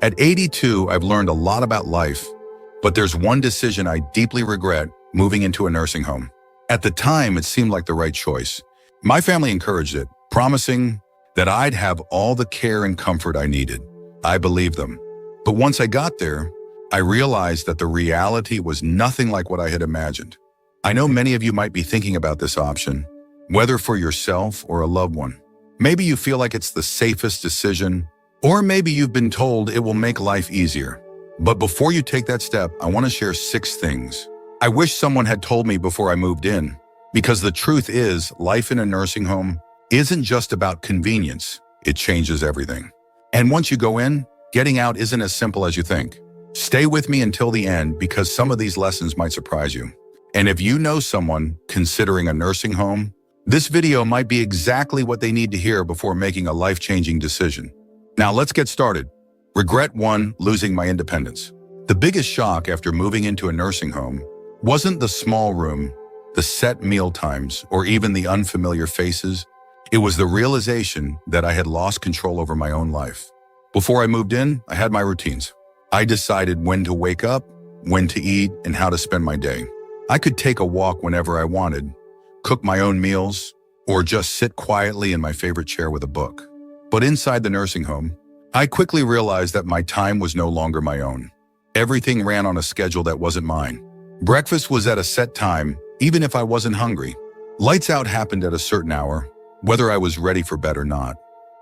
At 82, I've learned a lot about life, but there's one decision I deeply regret: moving into a nursing home. At the time, it seemed like the right choice. My family encouraged it, promising that I'd have all the care and comfort I needed. I believed them. But once I got there, I realized that the reality was nothing like what I had imagined. I know many of you might be thinking about this option, whether for yourself or a loved one. Maybe you feel like it's the safest decision, or maybe you've been told it will make life easier. But before you take that step, I want to share 6 things I wish someone had told me before I moved in. Because the truth is, life in a nursing home isn't just about convenience. It changes everything. And once you go in, getting out isn't as simple as you think. Stay with me until the end, because some of these lessons might surprise you. And if you know someone considering a nursing home, this video might be exactly what they need to hear before making a life-changing decision. Now let's get started. Regret 1: losing my independence. The biggest shock after moving into a nursing home wasn't the small room, the set meal times, or even the unfamiliar faces. It was the realization that I had lost control over my own life. Before I moved in, I had my routines. I decided when to wake up, when to eat, and how to spend my day. I could take a walk whenever I wanted, cook my own meals, or just sit quietly in my favorite chair with a book. But inside the nursing home, I quickly realized that my time was no longer my own. Everything ran on a schedule that wasn't mine. Breakfast was at a set time, even if I wasn't hungry. Lights out happened at a certain hour, whether I was ready for bed or not.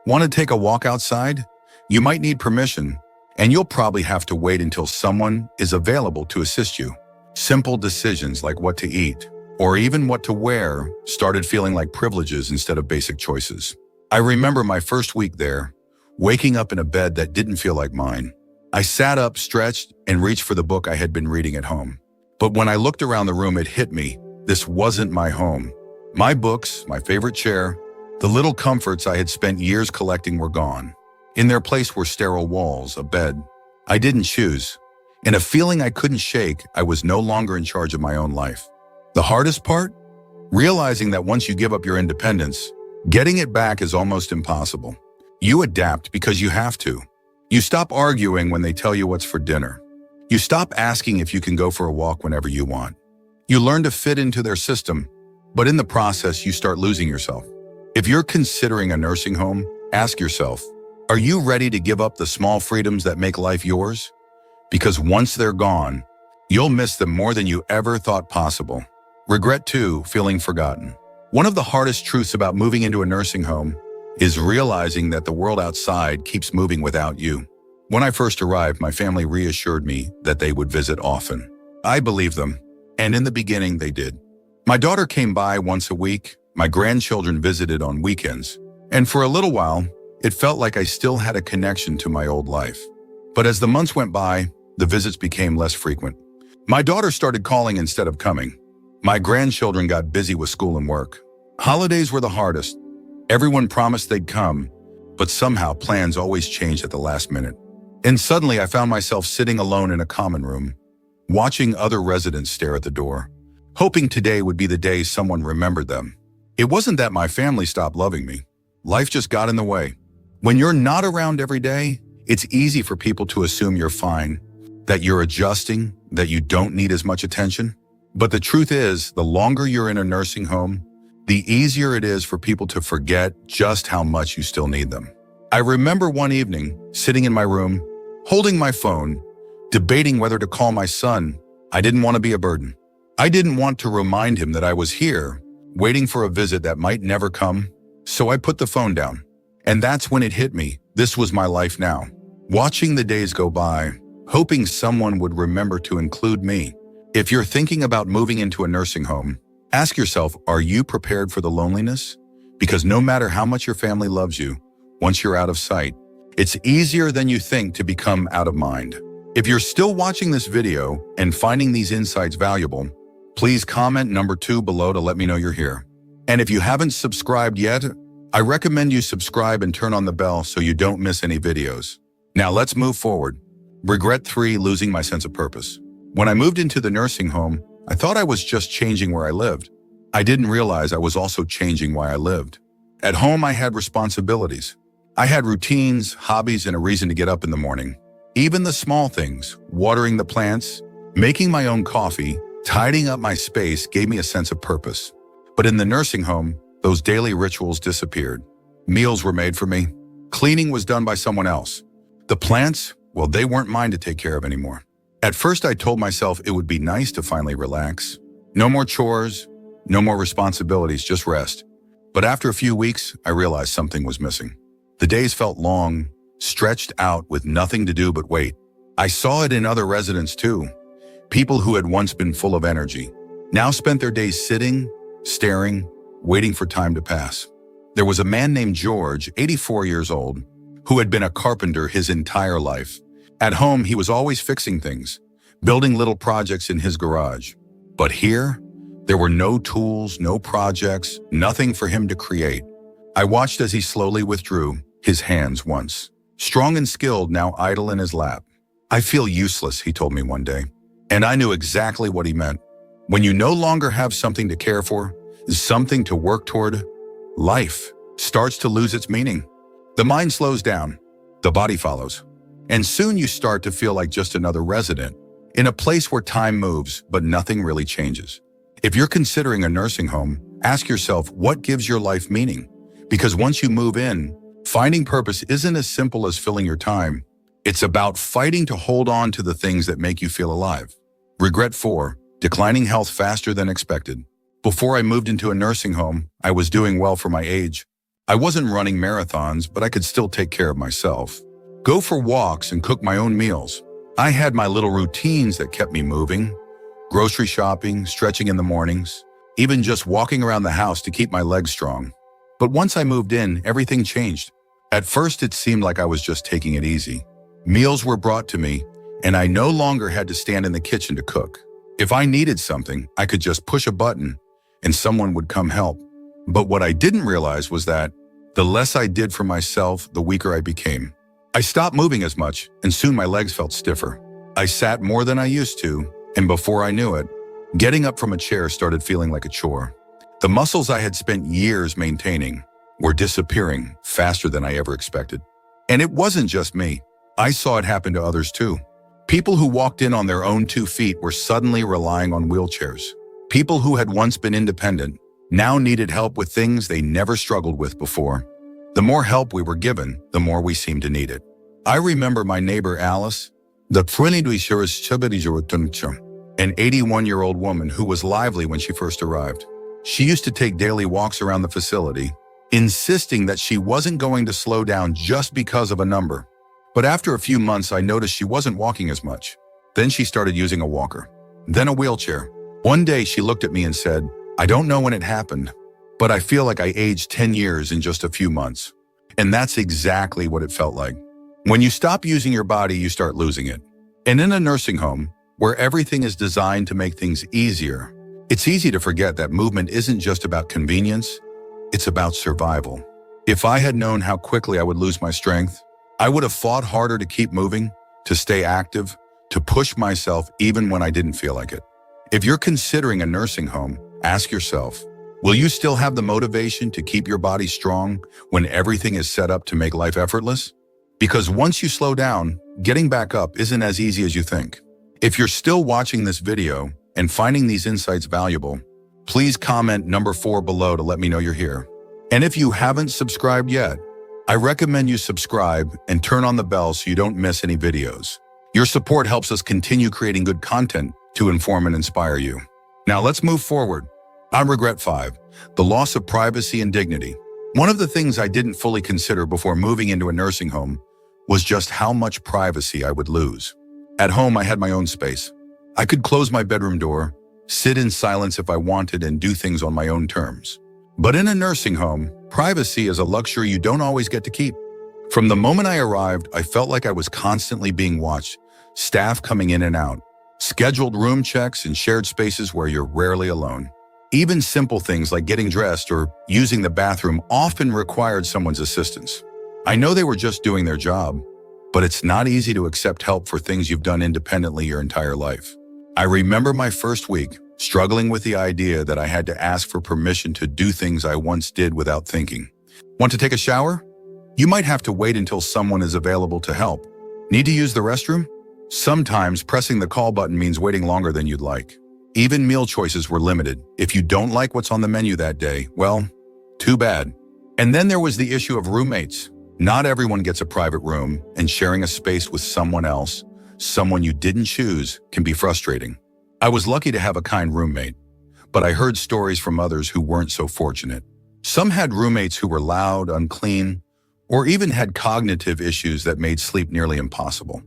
Want to take a walk outside? You might need permission, and you'll probably have to wait until someone is available to assist you. Simple decisions like what to eat, or even what to wear, started feeling like privileges instead of basic choices. I remember my first week there, waking up in a bed that didn't feel like mine. I sat up, stretched, and reached for the book I had been reading at home. But when I looked around the room, it hit me. This wasn't my home. My books, my favorite chair, the little comforts I had spent years collecting were gone. In their place were sterile walls, a bed I didn't choose, and a feeling I couldn't shake. I was no longer in charge of my own life. The hardest part? Realizing that once you give up your independence, getting it back is almost impossible. You adapt because you have to. You stop arguing when they tell you what's for dinner. You stop asking if you can go for a walk whenever you want. You learn to fit into their system, but in the process, you start losing yourself. If you're considering a nursing home, ask yourself, are you ready to give up the small freedoms that make life yours? Because once they're gone, you'll miss them more than you ever thought possible. Regret 2: feeling forgotten. One of the hardest truths about moving into a nursing home is realizing that the world outside keeps moving without you. When I first arrived, my family reassured me that they would visit often. I believed them, and in the beginning they did. My daughter came by once a week, my grandchildren visited on weekends, and for a little while, it felt like I still had a connection to my old life. But as the months went by, the visits became less frequent. My daughter started calling instead of coming. My grandchildren got busy with school and work. Holidays were the hardest. Everyone promised they'd come, but somehow plans always changed at the last minute. And suddenly I found myself sitting alone in a common room, watching other residents stare at the door, hoping today would be the day someone remembered them. It wasn't that my family stopped loving me. Life just got in the way. When you're not around every day, it's easy for people to assume you're fine, that you're adjusting, that you don't need as much attention. But the truth is, the longer you're in a nursing home, the easier it is for people to forget just how much you still need them. I remember one evening, sitting in my room, holding my phone, debating whether to call my son. I didn't want to be a burden. I didn't want to remind him that I was here, waiting for a visit that might never come. So I put the phone down. And that's when it hit me. This was my life now. Watching the days go by, hoping someone would remember to include me. If you're thinking about moving into a nursing home, ask yourself, are you prepared for the loneliness? Because no matter how much your family loves you, once you're out of sight, it's easier than you think to become out of mind. If you're still watching this video and finding these insights valuable, please comment number 2 below to let me know you're here. And if you haven't subscribed yet, I recommend you subscribe and turn on the bell so you don't miss any videos. Now let's move forward. Regret 3: losing my sense of purpose. When I moved into the nursing home, I thought I was just changing where I lived. I didn't realize I was also changing why I lived. At home, I had responsibilities. I had routines, hobbies, and a reason to get up in the morning. Even the small things, watering the plants, making my own coffee, tidying up my space gave me a sense of purpose. But in the nursing home, those daily rituals disappeared. Meals were made for me. Cleaning was done by someone else. The plants, well, they weren't mine to take care of anymore. At first, I told myself it would be nice to finally relax. No more chores, no more responsibilities, just rest. But after a few weeks, I realized something was missing. The days felt long, stretched out with nothing to do but wait. I saw it in other residents too. People who had once been full of energy now spent their days sitting, staring, waiting for time to pass. There was a man named George, 84 years old, who had been a carpenter his entire life. At home, he was always fixing things, building little projects in his garage. But here, there were no tools, no projects, nothing for him to create. I watched as he slowly withdrew, his hands once strong and skilled, now idle in his lap. I feel useless, he told me one day. And I knew exactly what he meant. When you no longer have something to care for, something to work toward, life starts to lose its meaning. The mind slows down, the body follows. And soon you start to feel like just another resident in a place where time moves, but nothing really changes. If you're considering a nursing home, ask yourself what gives your life meaning. Because once you move in, finding purpose isn't as simple as filling your time. It's about fighting to hold on to the things that make you feel alive. Regret 4, declining health faster than expected. Before I moved into a nursing home, I was doing well for my age. I wasn't running marathons, but I could still take care of myself. Go for walks and cook my own meals. I had my little routines that kept me moving. Grocery shopping, stretching in the mornings, even just walking around the house to keep my legs strong. But once I moved in, everything changed. At first, it seemed like I was just taking it easy. Meals were brought to me, and I no longer had to stand in the kitchen to cook. If I needed something, I could just push a button and someone would come help. But what I didn't realize was that the less I did for myself, the weaker I became. I stopped moving as much, and soon my legs felt stiffer. I sat more than I used to, and before I knew it, getting up from a chair started feeling like a chore. The muscles I had spent years maintaining were disappearing faster than I ever expected. And it wasn't just me. I saw it happen to others too. People who walked in on their own 2 feet were suddenly relying on wheelchairs. People who had once been independent now needed help with things they never struggled with before. The more help we were given, the more we seemed to need it. I remember my neighbor Alice, an 81-year-old woman who was lively when she first arrived. She used to take daily walks around the facility, insisting that she wasn't going to slow down just because of a number. But after a few months, I noticed she wasn't walking as much. Then she started using a walker, then a wheelchair. One day she looked at me and said, "I don't know when it happened, but I feel like I aged 10 years in just a few months." And that's exactly what it felt like. When you stop using your body, you start losing it. And in a nursing home, where everything is designed to make things easier, it's easy to forget that movement isn't just about convenience, it's about survival. If I had known how quickly I would lose my strength, I would have fought harder to keep moving, to stay active, to push myself even when I didn't feel like it. If you're considering a nursing home, ask yourself, will you still have the motivation to keep your body strong when everything is set up to make life effortless? Because once you slow down, getting back up isn't as easy as you think. If you're still watching this video and finding these insights valuable, please comment number 4 below to let me know you're here. And if you haven't subscribed yet, I recommend you subscribe and turn on the bell so you don't miss any videos. Your support helps us continue creating good content to inform and inspire you. Now let's move forward. On Regret 5, the loss of privacy and dignity. One of the things I didn't fully consider before moving into a nursing home was just how much privacy I would lose. At home, I had my own space. I could close my bedroom door, sit in silence if I wanted, and do things on my own terms. But in a nursing home, privacy is a luxury you don't always get to keep. From the moment I arrived, I felt like I was constantly being watched, staff coming in and out, scheduled room checks, and shared spaces where you're rarely alone. Even simple things like getting dressed or using the bathroom often required someone's assistance. I know they were just doing their job, but it's not easy to accept help for things you've done independently your entire life. I remember my first week struggling with the idea that I had to ask for permission to do things I once did without thinking. Want to take a shower? You might have to wait until someone is available to help. Need to use the restroom? Sometimes pressing the call button means waiting longer than you'd like. Even meal choices were limited. If you don't like what's on the menu that day, well, too bad. And then there was the issue of roommates. Not everyone gets a private room, and sharing a space with someone else, someone you didn't choose, can be frustrating. I was lucky to have a kind roommate, but I heard stories from others who weren't so fortunate. Some had roommates who were loud, unclean, or even had cognitive issues that made sleep nearly impossible.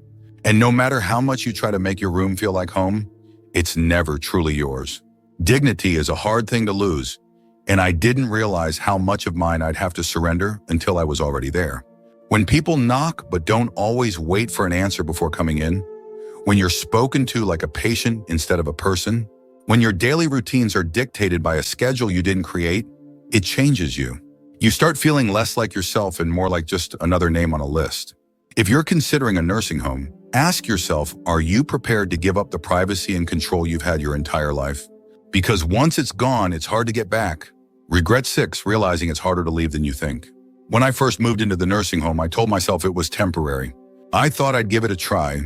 And no matter how much you try to make your room feel like home, it's never truly yours. Dignity is a hard thing to lose, and I didn't realize how much of mine I'd have to surrender until I was already there. When people knock but don't always wait for an answer before coming in, when you're spoken to like a patient instead of a person, when your daily routines are dictated by a schedule you didn't create, it changes you. You start feeling less like yourself and more like just another name on a list. If you're considering a nursing home, ask yourself, are you prepared to give up the privacy and control you've had your entire life? Because once it's gone, it's hard to get back. Regret 6, realizing it's harder to leave than you think. When I first moved into the nursing home, I told myself it was temporary. I thought I'd give it a try,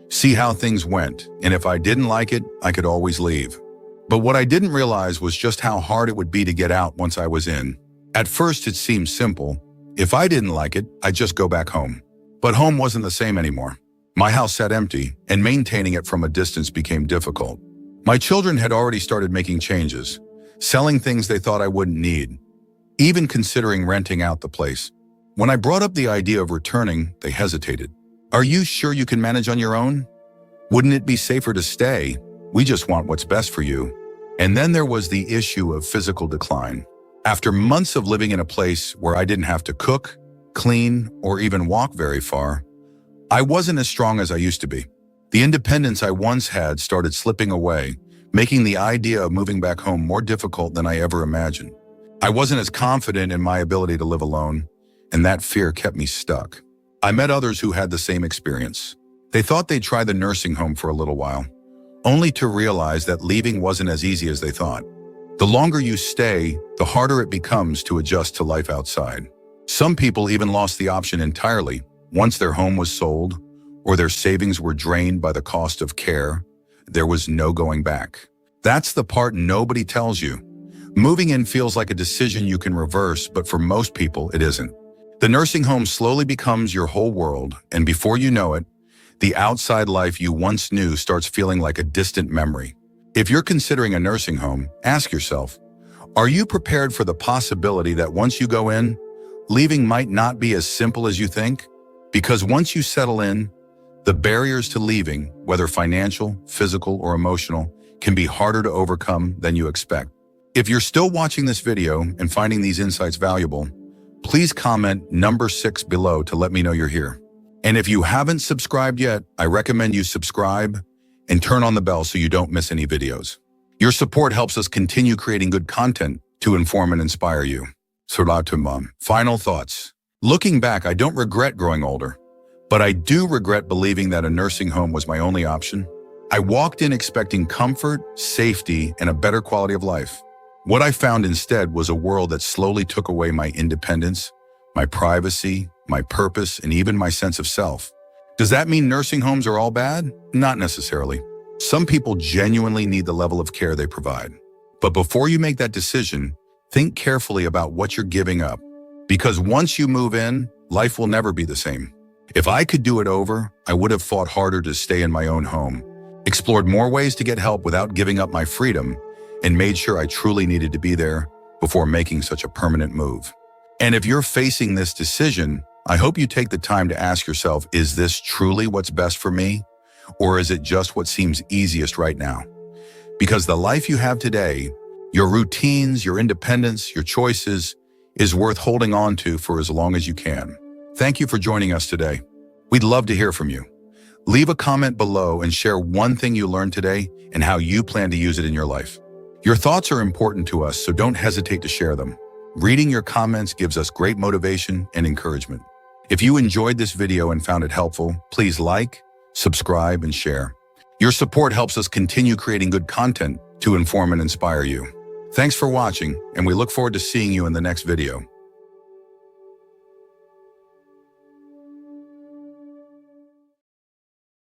see how things went, and if I didn't like it, I could always leave. But what I didn't realize was just how hard it would be to get out once I was in. At first, it seemed simple. If I didn't like it, I'd just go back home. But home wasn't the same anymore. My house sat empty, and maintaining it from a distance became difficult. My children had already started making changes, selling things they thought I wouldn't need, even considering renting out the place. When I brought up the idea of returning, they hesitated. Are you sure you can manage on your own? Wouldn't it be safer to stay? We just want what's best for you. And then there was the issue of physical decline. After months of living in a place where I didn't have to cook, clean, or even walk very far, I wasn't as strong as I used to be. The independence I once had started slipping away, making the idea of moving back home more difficult than I ever imagined. I wasn't as confident in my ability to live alone, and that fear kept me stuck. I met others who had the same experience. They thought they'd try the nursing home for a little while, only to realize that leaving wasn't as easy as they thought. The longer you stay, the harder it becomes to adjust to life outside. Some people even lost the option entirely once their home was sold or their savings were drained by the cost of care. There was no going back. That's the part nobody tells you. Moving in feels like a decision you can reverse, but for most people, it isn't. The nursing home slowly becomes your whole world, and before you know it, the outside life you once knew starts feeling like a distant memory. If you're considering a nursing home, ask yourself, are you prepared for the possibility that once you go in, leaving might not be as simple as you think? Because once you settle in, the barriers to leaving, whether financial, physical, or emotional, can be harder to overcome than you expect. If you're still watching this video and finding these insights valuable, please comment number 6 below to let me know you're here. And if you haven't subscribed yet, I recommend you subscribe and turn on the bell so you don't miss any videos. Your support helps us continue creating good content to inform and inspire you. Final thoughts. Looking back, I don't regret growing older, but I do regret believing that a nursing home was my only option. I walked in expecting comfort, safety, and a better quality of life. What I found instead was a world that slowly took away my independence, my privacy, my purpose, and even my sense of self. Does that mean nursing homes are all bad? Not necessarily. Some people genuinely need the level of care they provide. But before you make that decision, think carefully about what you're giving up. Because once you move in, life will never be the same. If I could do it over, I would have fought harder to stay in my own home, explored more ways to get help without giving up my freedom, and made sure I truly needed to be there before making such a permanent move. And if you're facing this decision, I hope you take the time to ask yourself, is this truly what's best for me? Or is it just what seems easiest right now? Because the life you have today, your routines, your independence, your choices, is worth holding on to for as long as you can. Thank you for joining us today. We'd love to hear from you. Leave a comment below and share one thing you learned today and how you plan to use it in your life. Your thoughts are important to us, so don't hesitate to share them. Reading your comments gives us great motivation and encouragement. If you enjoyed this video and found it helpful, please like, subscribe, and share. Your support helps us continue creating good content to inform and inspire you. Thanks for watching, and we look forward to seeing you in the next video.